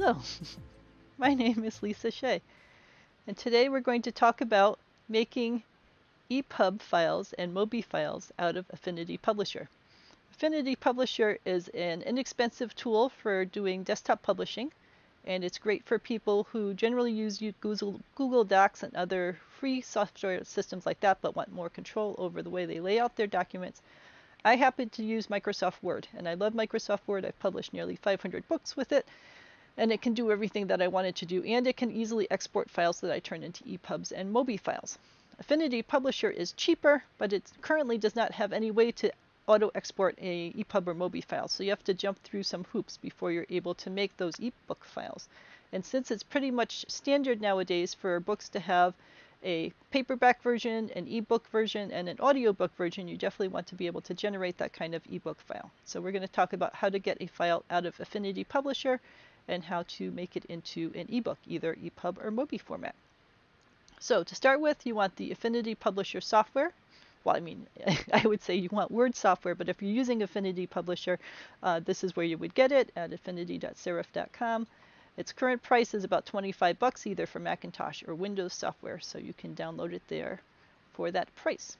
Hello, my name is Lisa Shea, and today we're going to talk about making EPUB files and MOBI files out of Affinity Publisher. Affinity Publisher is an inexpensive tool for doing desktop publishing, and it's great for people who generally use Google Docs and other free software systems like that, but want more control over the way they lay out their documents. I happen to use Microsoft Word, and I love Microsoft Word. I've published nearly 500 books with it, and it can do everything that I wanted to do, and it can easily export files that I turn into EPUBs and MOBI files. Affinity Publisher is cheaper, but it currently does not have any way to auto-export a EPUB or MOBI file, so you have to jump through some hoops before you're able to make those ebook files. And since it's pretty much standard nowadays for books to have a paperback version, an ebook version, and an audiobook version, you definitely want to be able to generate that kind of ebook file. So we're going to talk about how to get a file out of Affinity Publisher and how to make it into an ebook, either EPUB or MOBI format. So to start with, you want the Affinity Publisher software. Well, I mean, I would say you want Word software, but if you're using Affinity Publisher, this is where you would get it, at affinity.serif.com. Its current price is about $25, either for Macintosh or Windows software, so you can download it there for that price.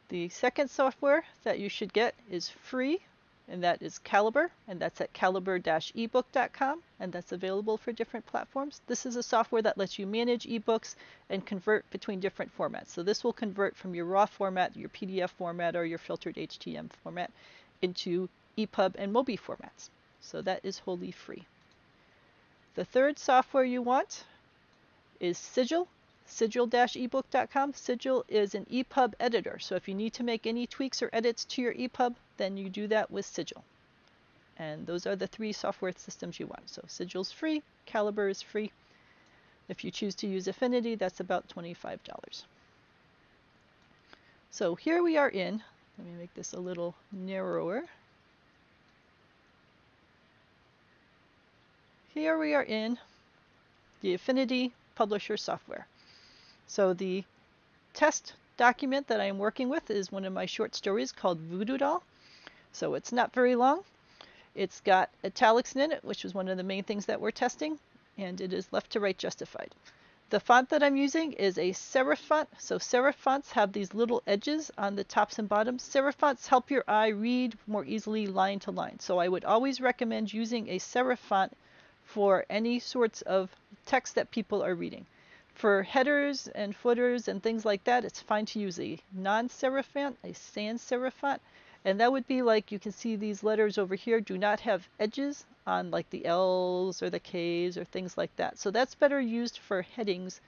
The second software that you should get is free, and that is Calibre, and that's at calibre-ebook.com, and that's available for different platforms. This is a software that lets you manage ebooks and convert between different formats. So this will convert from your raw format, your PDF format, or your filtered HTML format into EPUB and MOBI formats. So that is wholly free. The third software you want is SIGIL, sigil-ebook.com. SIGIL is an EPUB editor, so if you need to make any tweaks or edits to your EPUB, then you do that with SIGIL. And those are the three software systems you want. So SIGIL's free, Calibre is free. If you choose to use Affinity, that's about $25. So here we are in, let me make this a little narrower. Here we are in the Affinity Publisher software. So the test document that I'm working with is one of my short stories called Voodoo Doll. So it's not very long. It's got italics in it, which is one of the main things that we're testing, and it is left to right justified. The font that I'm using is a serif font. So serif fonts have these little edges on the tops and bottoms. Serif fonts help your eye read more easily line to line. So I would always recommend using a serif font for any sorts of text that people are reading. For headers and footers and things like that, it's fine to use a non-serif font, a sans serif font. And that would be like, you can see these letters over here do not have edges on like the L's or the K's or things like that. So that's better used for headings.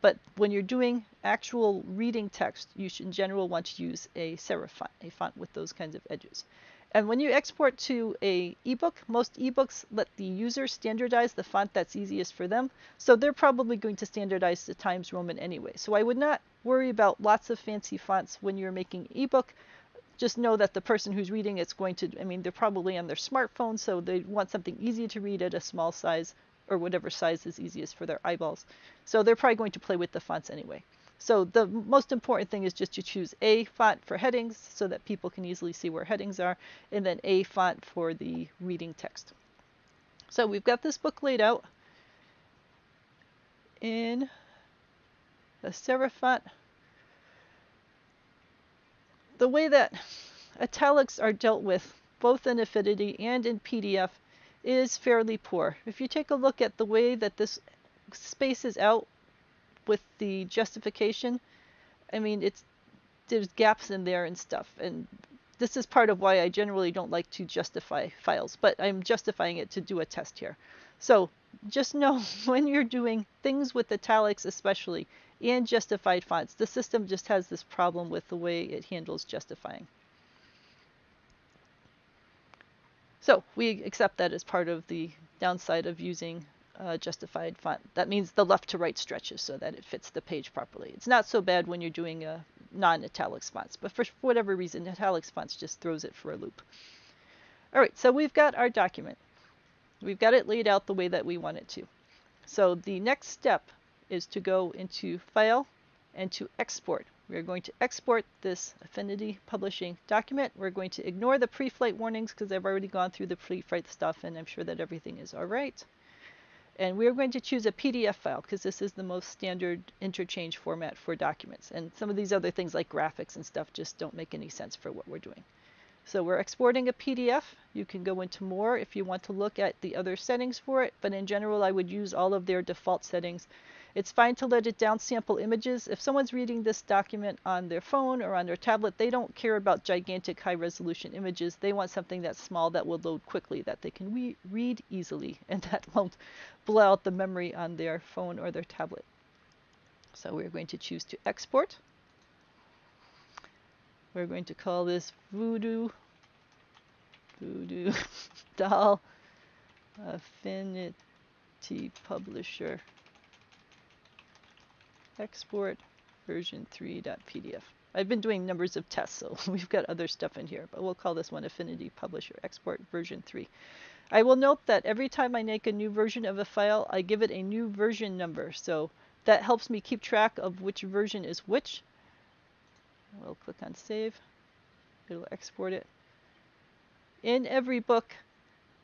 But when you're doing actual reading text, you should in general want to use a serif font, a font with those kinds of edges. And when you export to an ebook, most ebooks let the user standardize the font that's easiest for them. So they're probably going to standardize the Times Roman anyway. So I would not worry about lots of fancy fonts when you're making an ebook. Just know that the person who's reading it's going to, I mean, they're probably on their smartphone, so they want something easy to read at a small size, or whatever size is easiest for their eyeballs. So they're probably going to play with the fonts anyway. So the most important thing is just to choose a font for headings so that people can easily see where headings are, and then a font for the reading text. So we've got this book laid out in a serif font. The way that italics are dealt with, both in Affinity and in PDF, is fairly poor. If you take a look at the way that this spaces out with the justification, I mean, there's gaps in there and stuff, and this is part of why I generally don't like to justify files, but I'm justifying it to do a test here. So just know when you're doing things with italics especially, and justified fonts, the system just has this problem with the way it handles justifying. So we accept that as part of the downside of using justified font. That means the left to right stretches so that it fits the page properly. It's not so bad when you're doing non-italics fonts, but for whatever reason, italics fonts just throws it for a loop. All right, so we've got our document. We've got it laid out the way that we want it to. So the next step is to go into File and to Export. We're going to export this Affinity Publishing document. We're going to ignore the pre-flight warnings because I've already gone through the pre-flight stuff and I'm sure that everything is all right. And we're going to choose a PDF file because this is the most standard interchange format for documents. And some of these other things like graphics and stuff just don't make any sense for what we're doing. So we're exporting a PDF. You can go into more if you want to look at the other settings for it, but in general I would use all of their default settings. It's fine to let it downsample images. If someone's reading this document on their phone or on their tablet, they don't care about gigantic high-resolution images. They want something that's small that will load quickly, that they can read easily, and that won't blow out the memory on their phone or their tablet. So we're going to choose to export. We're going to call this Voodoo Doll Affinity Publisher Export version 3.pdf. I've been doing numbers of tests, so we've got other stuff in here, but we'll call this one Affinity Publisher Export version 3. I will note that every time I make a new version of a file, I give it a new version number, so that helps me keep track of which version is which. We'll click on Save. It'll export it. In every book,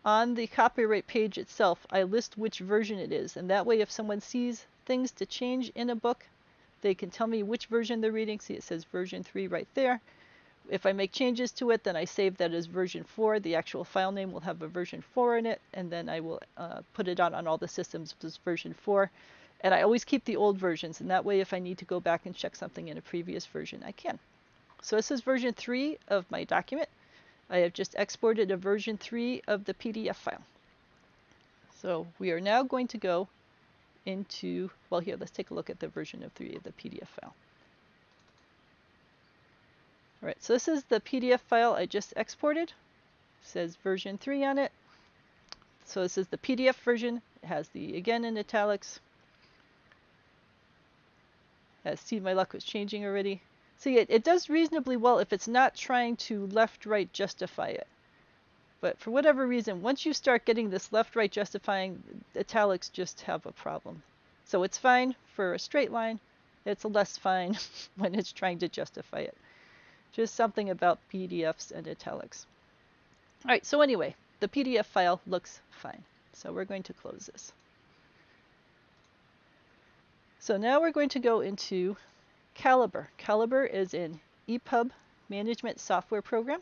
on the copyright page itself, I list which version it is, and that way if someone sees things to change in a book, they can tell me which version they're reading. See, it says version 3 right there. If I make changes to it, then I save that as version 4. The actual file name will have a version 4 in it, and then I will put it out on all the systems as version 4. And I always keep the old versions, and that way if I need to go back and check something in a previous version, I can. So this is version 3 of my document. I have just exported a version 3 of the PDF file. So we are now going to go into, well here, let's take a look at the version of 3 of the PDF file. Alright, so this is the PDF file I just exported. It says version 3 on it. So this is the PDF version. It has the again in italics. See, my luck was changing already. See, it does reasonably well if it's not trying to left-right justify it. But for whatever reason, once you start getting this left-right justifying, italics just have a problem. So it's fine for a straight line. It's less fine when it's trying to justify it. Just something about PDFs and italics. All right, so anyway, the PDF file looks fine. So we're going to close this. So now we're going to go into Calibre. Calibre is an EPUB management software program.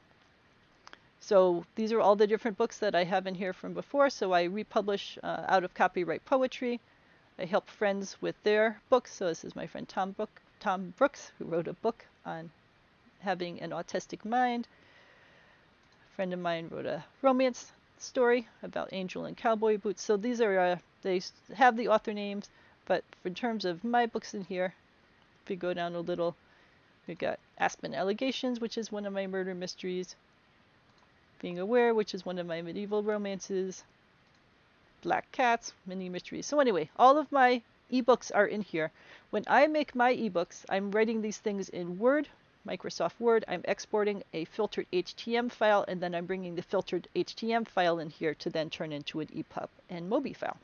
So these are all the different books that I have in here from before. So I republish out of copyright poetry. I help friends with their books. So this is my friend Tom Brooks, who wrote a book on having an autistic mind. A friend of mine wrote a romance story about Angel and Cowboy Boots. So these are, they have the author names, but in terms of my books in here, if we go down a little, we've got Aspen Allegations, which is one of my murder mysteries. Being Aware, which is one of my medieval romances. Black Cats, mini mysteries. So anyway, all of my ebooks are in here. When I make my ebooks, I'm writing these things in Word, Microsoft Word. I'm exporting a filtered HTML file, and then I'm bringing the filtered HTML file in here to then turn into an EPUB and MOBI file.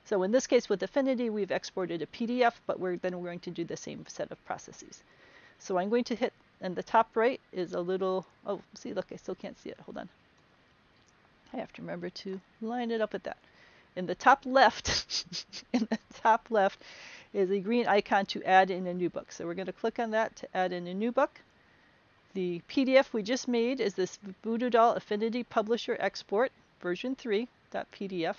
So in this case with Affinity, we've exported a PDF, but we're going to do the same set of processes. So I'm going to hit, and the top right is a little, oh, see, look, I still can't see it. Hold on. I have to remember to line it up with that. In the top left, is a green icon to add in a new book. So we're going to click on that to add in a new book. The PDF we just made is this Voodoo Doll Affinity Publisher Export version 3.pdf.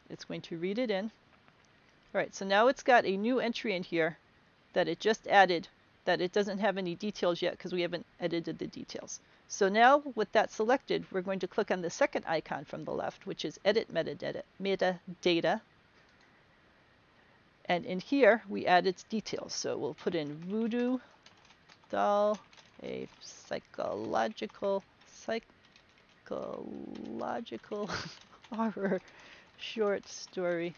It's going to read it in. All right, so now it's got a new entry in here that it just added, that it doesn't have any details yet because we haven't edited the details. So now with that selected, we're going to click on the second icon from the left, which is Edit Metadata. And in here, we add its details. So we'll put in Voodoo Doll, a psychological horror short story.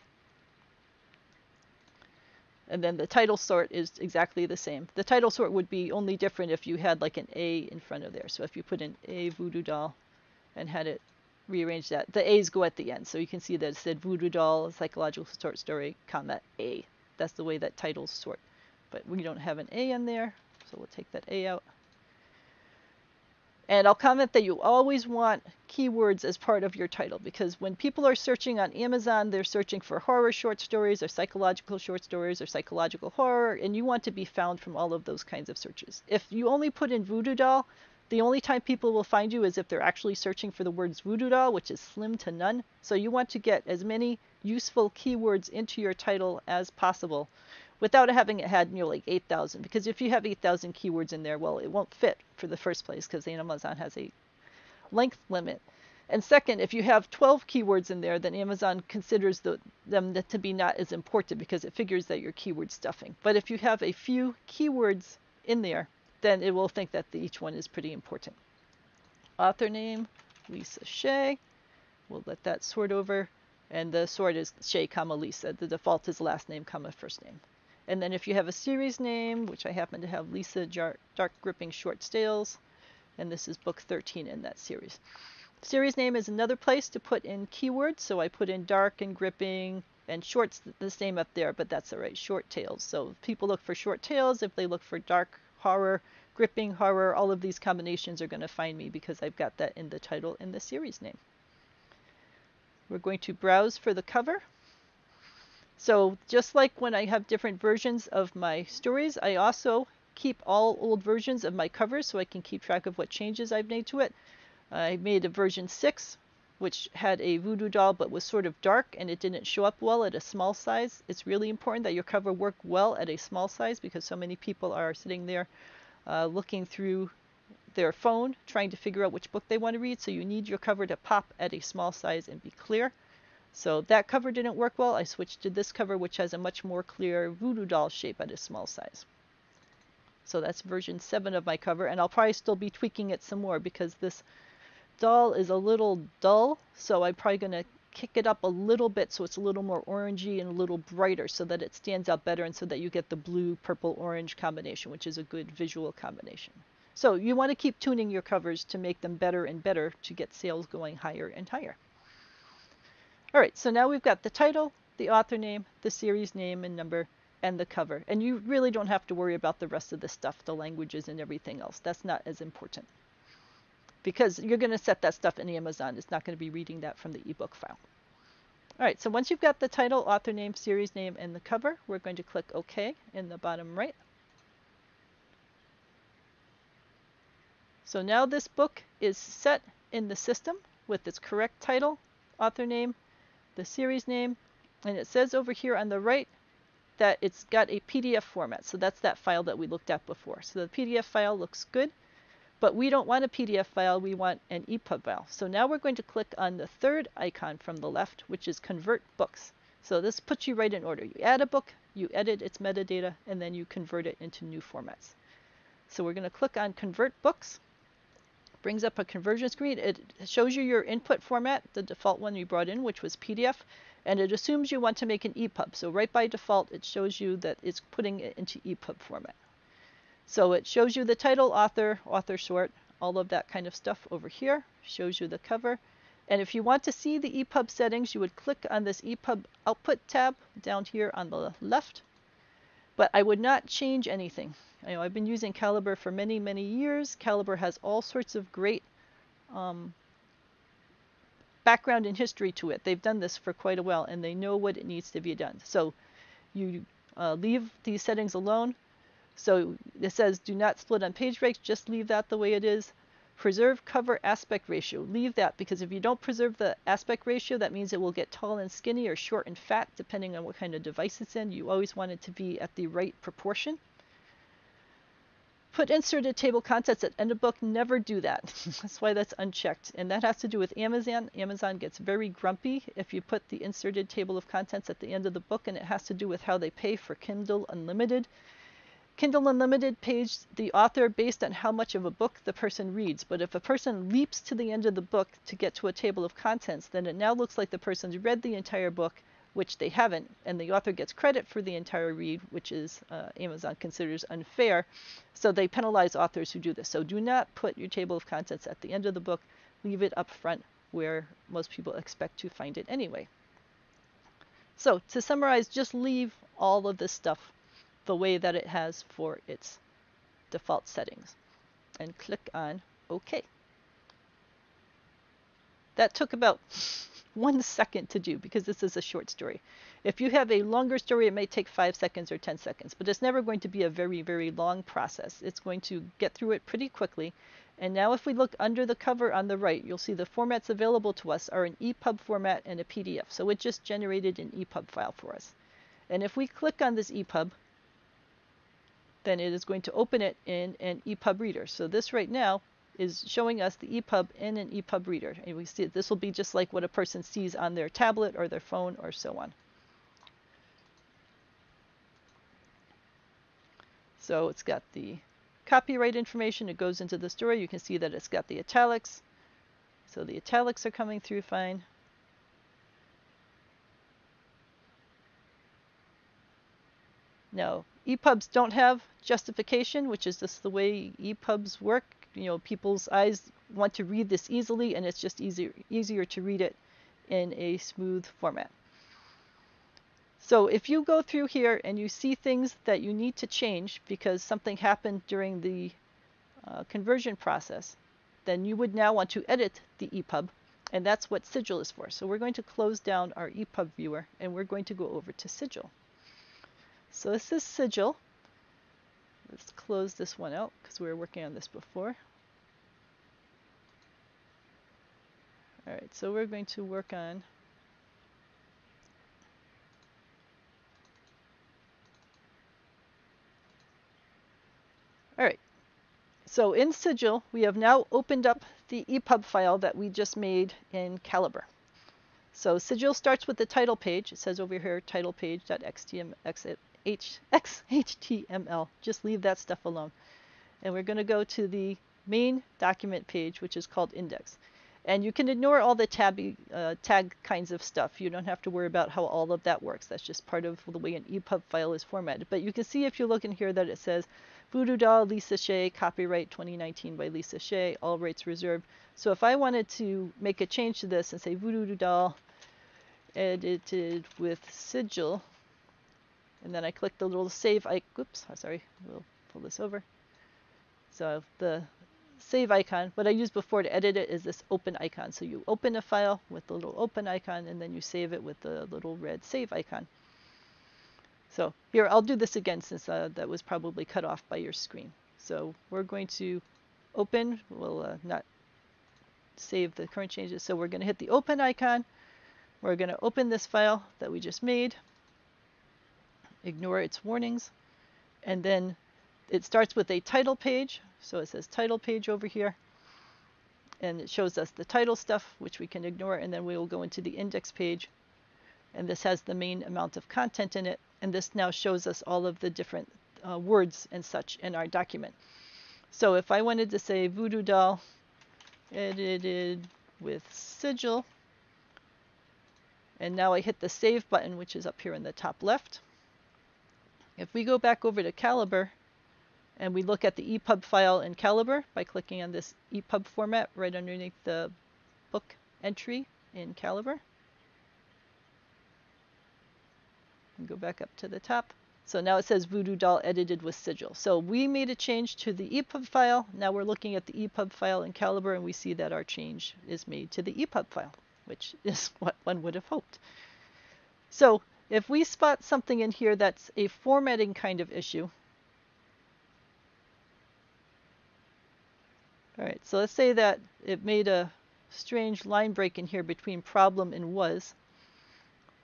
And then the title sort is exactly the same. The title sort would be only different if you had like an A in front of there. So if you put in A Voodoo Doll and had it rearrange that, the A's go at the end. So you can see that it said Voodoo Doll, psychological short story, comma A. That's the way that titles sort. but we don't have an A in there, so we'll take that A out. And I'll comment that you always want keywords as part of your title, because when people are searching on Amazon, they're searching for horror short stories or psychological short stories or psychological horror, and you want to be found from all of those kinds of searches. If you only put in voodoo doll, the only time people will find you is if they're actually searching for the words voodoo doll, which is slim to none. So you want to get as many useful keywords into your title as possible without having it had, like 8,000. Because if you have 8,000 keywords in there, well, it won't fit for the first place because Amazon has a length limit. And second, if you have 12 keywords in there, then Amazon considers them to be not as important because it figures that you're keyword stuffing. But if you have a few keywords in there, then it will think that each one is pretty important. Author name, Lisa Shea. We'll let that sort over. And the sort is Shea, Lisa. The default is last name, first name. And then if you have a series name, which I happen to have Lisa Dark Gripping Short Tales, and this is book 13 in that series. Series name is another place to put in keywords, so I put in dark and gripping, and short's the same up there, but that's all right, short tales. So people look for short tales. If they look for dark horror, gripping horror, all of these combinations are going to find me because I've got that in the title and the series name. We're going to browse for the cover. So just like when I have different versions of my stories, I also keep all old versions of my covers so I can keep track of what changes I've made to it. I made a version 6, which had a voodoo doll but was sort of dark and it didn't show up well at a small size. It's really important that your cover work well at a small size because so many people are sitting there looking through their phone trying to figure out which book they want to read. So you need your cover to pop at a small size and be clear. So that cover didn't work well. I switched to this cover, which has a much more clear voodoo doll shape at a small size. So that's version 7 of my cover, and I'll probably still be tweaking it some more because this doll is a little dull, so I'm probably going to kick it up a little bit so it's a little more orangey and a little brighter so that it stands out better and so that you get the blue, purple, orange combination, which is a good visual combination. So you want to keep tuning your covers to make them better and better to get sales going higher and higher. All right, so now we've got the title, the author name, the series name and number, and the cover. And you really don't have to worry about the rest of this stuff, the languages and everything else. That's not as important because you're going to set that stuff in Amazon. It's not going to be reading that from the ebook file. All right, so once you've got the title, author name, series name, and the cover, we're going to click OK in the bottom right. So now this book is set in the system with its correct title, author name, the series name, and it says over here on the right that it's got a PDF format. So that's that file that we looked at before. So the PDF file looks good, but we don't want a PDF file, we want an EPUB file. So now we're going to click on the third icon from the left, which is Convert Books. So this puts you right in order. You add a book, you edit its metadata, and then you convert it into new formats. So we're going to click on Convert Books. Brings up a conversion screen. It shows you your input format, the default one you brought in, which was PDF, and it assumes you want to make an EPUB. So right by default, it shows you that it's putting it into EPUB format. So it shows you the title, author, author short, all of that kind of stuff over here. Shows you the cover. And if you want to see the EPUB settings, you would click on this EPUB output tab down here on the left. But I would not change anything. I've been using Calibre for many, many years. Calibre has all sorts of great background and history to it. They've done this for quite a while, and they know what it needs to be done. So you leave these settings alone. So it says do not split on page breaks. Just leave that the way it is. Preserve cover aspect ratio. Leave that, because if you don't preserve the aspect ratio, that means it will get tall and skinny or short and fat, depending on what kind of device it's in. You always want it to be at the right proportion. Put inserted table contents at end of book. Never do that. That's why that's unchecked. And that has to do with Amazon. Amazon gets very grumpy if you put the inserted table of contents at the end of the book, and it has to do with how they pay for Kindle Unlimited. Kindle Unlimited pays the author based on how much of a book the person reads. But if a person leaps to the end of the book to get to a table of contents, then it now looks like the person's read the entire book, which they haven't, and the author gets credit for the entire read, which is Amazon considers unfair. So they penalize authors who do this. So do not put your table of contents at the end of the book. Leave it up front where most people expect to find it anyway. So to summarize, just leave all of this stuff the way that it has for its default settings. And click on OK. That took about 1 second to do because this is a short story. If you have a longer story, it may take 5 seconds or 10 seconds, but it's never going to be a very, very long process. It's going to get through it pretty quickly. And now if we look under the cover on the right, you'll see the formats available to us are an EPUB format and a PDF. So it just generated an EPUB file for us. And if we click on this EPUB, then it is going to open it in an EPUB reader. So this right now is showing us the EPUB in an EPUB reader. And we see this will be just like what a person sees on their tablet or their phone or so on. So it's got the copyright information. It goes into the story. You can see that it's got the italics. So the italics are coming through fine. Now, EPUBs don't have justification, which is just the way EPUBs work. You know, people's eyes want to read this easily, and it's just easier to read it in a smooth format. So if you go through here and you see things that you need to change because something happened during the conversion process, then you would now want to edit the EPUB, and that's what SIGIL is for. So we're going to close down our EPUB viewer, and we're going to go over to SIGIL. So this is SIGIL. Let's close this one out because we were working on this before. All right, so we're going to work on all right. So in SIGIL, we have now opened up the EPUB file that we just made in Calibre. So SIGIL starts with the title page. It says over here, title page.xhtml. Just leave that stuff alone. And we're going to go to the main document page, which is called index. And you can ignore all the tag kinds of stuff. You don't have to worry about how all of that works. That's just part of the way an EPUB file is formatted. But you can see if you look in here that it says Voodoo Doll, Lisa Shea, copyright 2019 by Lisa Shea, all rights reserved. So if I wanted to make a change to this and say Voodoo Doll edited with SIGIL, and then I click the little save icon. Oops, sorry, we'll pull this over. So the save icon, what I used before to edit it is this open icon. So you open a file with the little open icon, and then you save it with the little red save icon. So here, I'll do this again since that was probably cut off by your screen. So we're going to open, we'll not save the current changes. So we're going to hit the open icon. We're going to open this file that we just made. Ignore its warnings. And then it starts with a title page. So it says title page over here. And it shows us the title stuff, which we can ignore. And then we will go into the index page. And this has the main amount of content in it. And this now shows us all of the different words and such in our document. So if I wanted to say Voodoo Doll edited with SIGIL, and now I hit the save button, which is up here in the top left. If we go back over to Calibre and we look at the EPUB file in Calibre by clicking on this EPUB format right underneath the book entry in Calibre, and go back up to the top. So now it says Voodoo Doll edited with SIGIL. So we made a change to the EPUB file. Now we're looking at the EPUB file in Calibre, and we see that our change is made to the EPUB file, which is what one would have hoped. So if we spot something in here that's a formatting kind of issue, all right, so let's say that it made a strange line break in here between problem and was,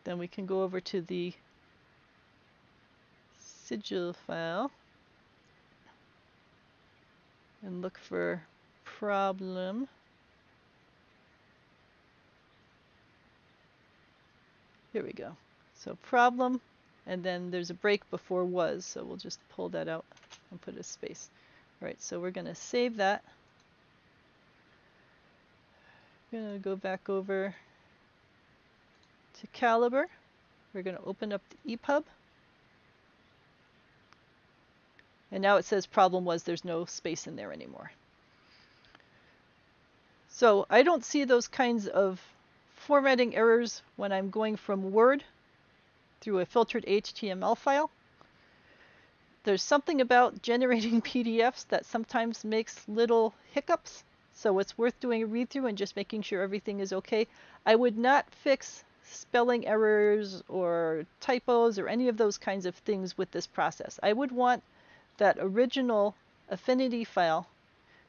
then we can go over to the SIGIL file and look for problem. Here we go. So problem, and then there's a break before was, so we'll just pull that out and put a space. All right, so we're going to save that. We're going to go back over to Calibre. We're going to open up the EPUB. And now it says problem was, there's no space in there anymore. So I don't see those kinds of formatting errors when I'm going from Word through a filtered HTML file. There's something about generating PDFs that sometimes makes little hiccups, so it's worth doing a read through and just making sure everything is okay. I would not fix spelling errors or typos or any of those kinds of things with this process. I would want that original Affinity file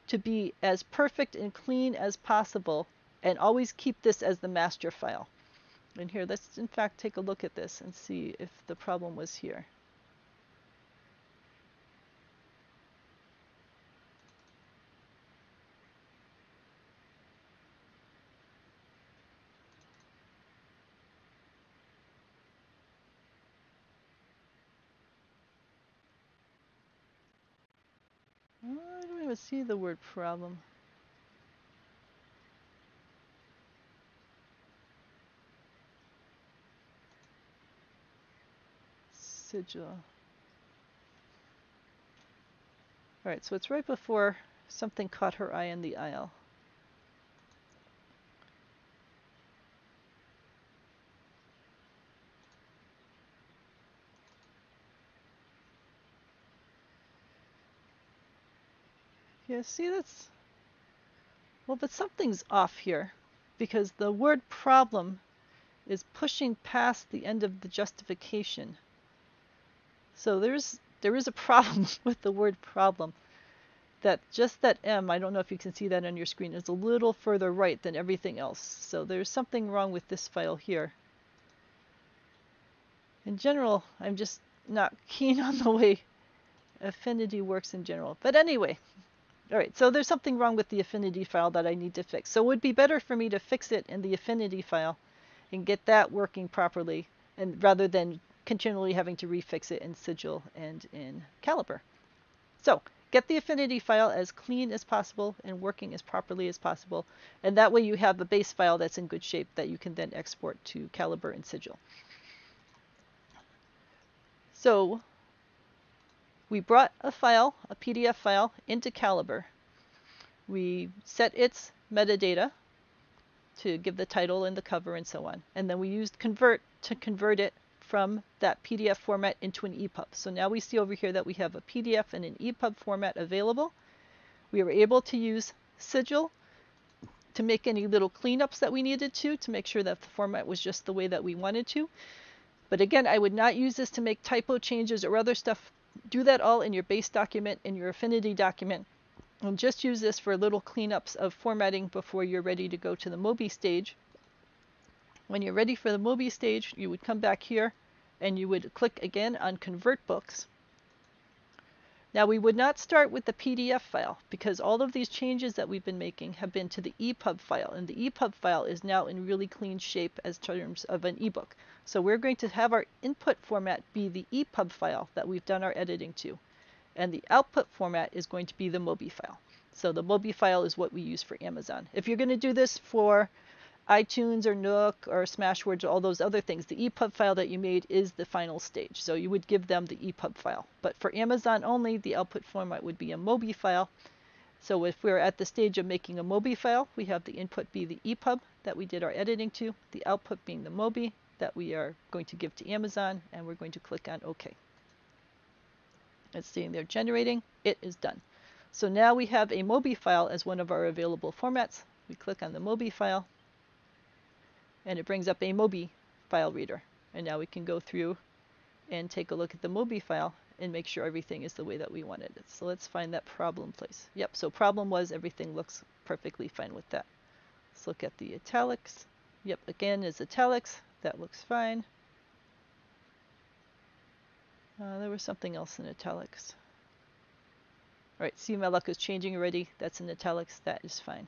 to be as perfect and clean as possible, and always keep this as the master file. And here, let's in fact take a look at this and see if the problem was here. I don't even see the word problem. Sigil. All right, so it's right before something caught her eye in the aisle. Yeah, see, that's... Well, but something's off here, because the word problem is pushing past the end of the justification. So there is a problem with the word problem. That just that M, I don't know if you can see that on your screen, is a little further right than everything else. So there's something wrong with this file here. In general, I'm just not keen on the way Affinity works in general. But anyway, all right, so there's something wrong with the Affinity file that I need to fix. So it would be better for me to fix it in the Affinity file and get that working properly, and rather than continually having to refix it in Sigil and in Calibre. So get the Affinity file as clean as possible and working as properly as possible, and that way you have a base file that's in good shape that you can then export to Calibre and Sigil. So we brought a file, a PDF file, into Calibre. We set its metadata to give the title and the cover and so on, and then we used convert to convert it from that PDF format into an EPUB. So now we see over here that we have a PDF and an EPUB format available. We were able to use Sigil to make any little cleanups that we needed to make sure that the format was just the way that we wanted to. But again, I would not use this to make typo changes or other stuff. Do that all in your base document, in your Affinity document, and just use this for little cleanups of formatting before you're ready to go to the MOBI stage. When you're ready for the MOBI stage, you would come back here and you would click again on Convert Books. Now we would not start with the PDF file because all of these changes that we've been making have been to the EPUB file, and the EPUB file is now in really clean shape as terms of an ebook. So we're going to have our input format be the EPUB file that we've done our editing to, and the output format is going to be the MOBI file. So the MOBI file is what we use for Amazon. If you're going to do this for iTunes or Nook or Smashwords or all those other things, the EPUB file that you made is the final stage. So you would give them the EPUB file. But for Amazon only, the output format would be a MOBI file. So if we're at the stage of making a MOBI file, we have the input be the EPUB that we did our editing to, the output being the MOBI that we are going to give to Amazon, and we're going to click on OK. It's sitting there generating. It is done. So now we have a MOBI file as one of our available formats. We click on the MOBI file, and it brings up a MOBI file reader. And now we can go through and take a look at the MOBI file and make sure everything is the way that we wanted it. So let's find that problem place. Yep, so problem was everything looks perfectly fine with that. Let's look at the italics. Yep, again is italics. That looks fine. There was something else in italics. All right, see my luck is changing already. That's in italics. That is fine.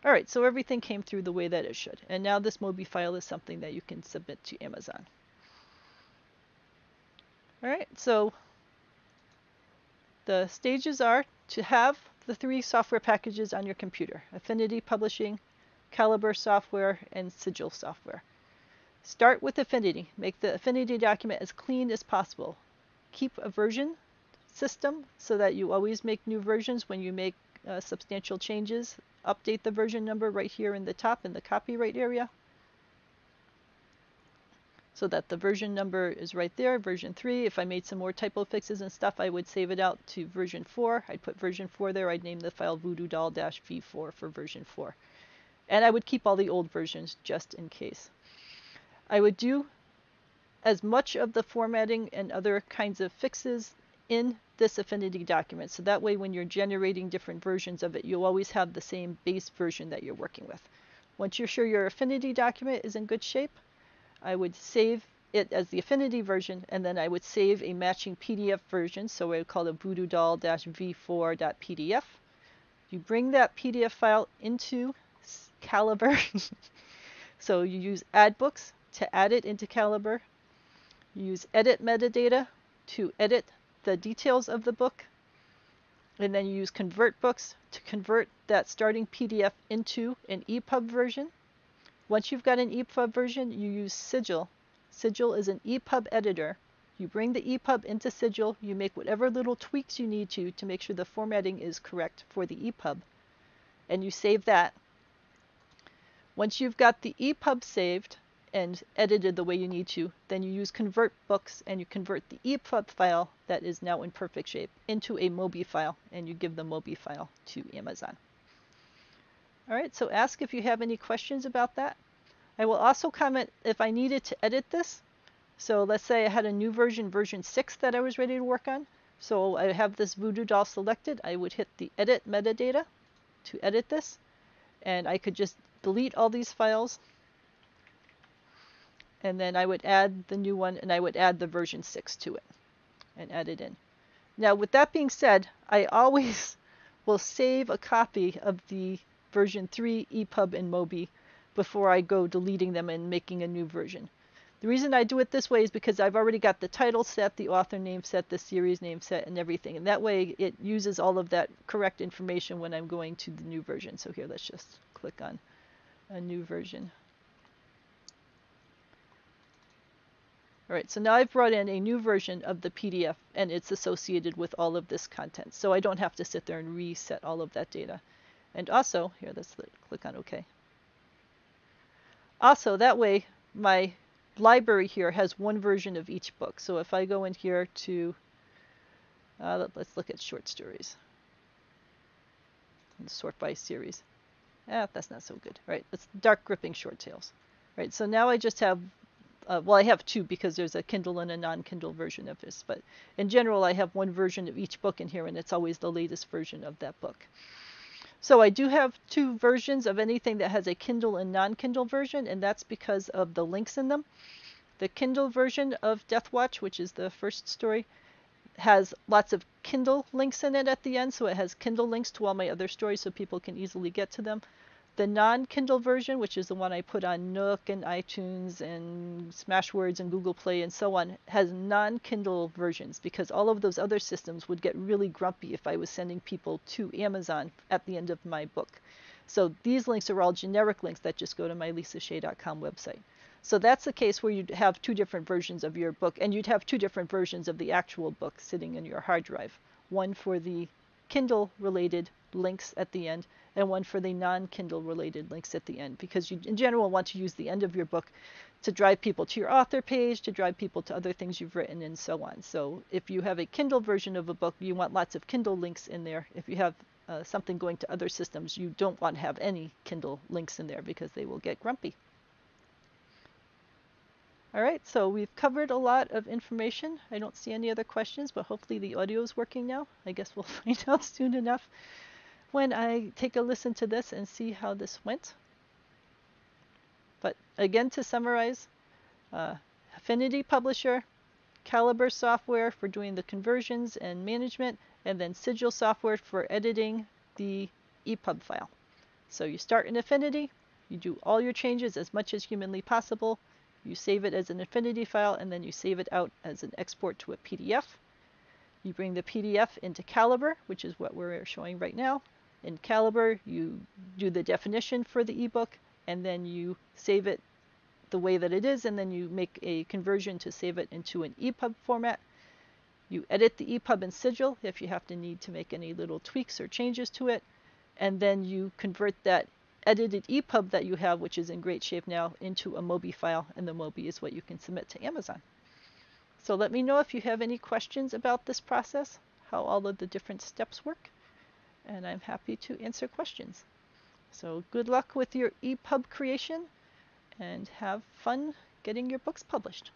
All right, so everything came through the way that it should. And now this MOBI file is something that you can submit to Amazon. All right, so the stages are to have the 3 software packages on your computer: Affinity Publishing, Calibre software, and Sigil software. Start with Affinity. Make the Affinity document as clean as possible. Keep a version system so that you always make new versions when you make substantial changes. Update the version number right here in the top in the copyright area. so that the version number is right there, version 3. If I made some more typo fixes and stuff, I would save it out to version 4. I'd put version 4 there. I'd name the file voodoo-doll-v4 for version 4. And I would keep all the old versions just in case. I would do as much of the formatting and other kinds of fixes in this Affinity document. So that way when you're generating different versions of it, you'll always have the same base version that you're working with. Once you're sure your Affinity document is in good shape, I would save it as the Affinity version, and then I would save a matching PDF version. So I would call it voodoo-doll-v4.pdf. You bring that PDF file into Calibre. So you use add books to add it into Calibre. You use edit metadata to edit the details of the book. And then you use convert books to convert that starting PDF into an EPUB version. Once you've got an EPUB version, you use SIGIL. SIGIL is an EPUB editor. You bring the EPUB into SIGIL, you make whatever little tweaks you need to make sure the formatting is correct for the EPUB, and you save that. Once you've got the EPUB saved and edited the way you need to, then you use convert books and you convert the EPUB file that is now in perfect shape into a MOBI file, and you give the MOBI file to Amazon. All right, so ask if you have any questions about that. I will also comment if I needed to edit this. So let's say I had a new version, version 6, that I was ready to work on. So I have this voodoo doll selected. I would hit the edit metadata to edit this. And I could just delete all these files. And then I would add the new one, and I would add the version 6 to it and add it in. Now, with that being said, I always will save a copy of the version 3 EPUB and MOBI before I go deleting them and making a new version. The reason I do it this way is because I've already got the title set, the author name set, the series name set, and everything. And that way it uses all of that correct information when I'm going to the new version. So here, let's just click on a new version. All right, so now I've brought in a new version of the PDF, and it's associated with all of this content. So I don't have to sit there and reset all of that data. And also, here, let's click on OK. Also, that way, my library here has one version of each book. So if I go in here to, let's look at short stories and sort by series. That's not so good. Right, it's dark gripping short tales. Right, so now I just have, well, I have two because there's a Kindle and a non-Kindle version of this. But in general, I have one version of each book in here, and it's always the latest version of that book. So I do have two versions of anything that has a Kindle and non-Kindle version, and that's because of the links in them. The Kindle version of Death Watch, which is the first story, has lots of Kindle links in it at the end, so it has Kindle links to all my other stories so people can easily get to them. The non-Kindle version, which is the one I put on Nook and iTunes and Smashwords and Google Play and so on, has non-Kindle versions because all of those other systems would get really grumpy if I was sending people to Amazon at the end of my book. So these links are all generic links that just go to my lisashea.com website. So that's the case where you'd have two different versions of your book, and you'd have two different versions of the actual book sitting in your hard drive. One for the Kindle-related links at the end, and one for the non-Kindle related links at the end, because you in general want to use the end of your book to drive people to your author page, to drive people to other things you've written, and so on. So if you have a Kindle version of a book, you want lots of Kindle links in there. If you have something going to other systems, you don't want to have any Kindle links in there because they will get grumpy. All right, so we've covered a lot of information. I don't see any other questions, but hopefully the audio is working now. I guess we'll find out soon enough when I take a listen to this and see how this went. But again, to summarize, Affinity Publisher, Calibre software for doing the conversions and management, and then SIGIL software for editing the EPUB file. So you start in Affinity, you do all your changes as much as humanly possible, you save it as an Affinity file, and then you save it out as an export to a PDF. You bring the PDF into Calibre, which is what we're showing right now. In Calibre, you do the definition for the ebook, and then you save it the way that it is, and then you make a conversion to save it into an EPUB format. You edit the EPUB in SIGIL if you have to need to make any little tweaks or changes to it, and then you convert that edited EPUB that you have, which is in great shape now, into a MOBI file, and the MOBI is what you can submit to Amazon. So let me know if you have any questions about this process, how all of the different steps work, and I'm happy to answer questions. So good luck with your EPUB creation, and have fun getting your books published.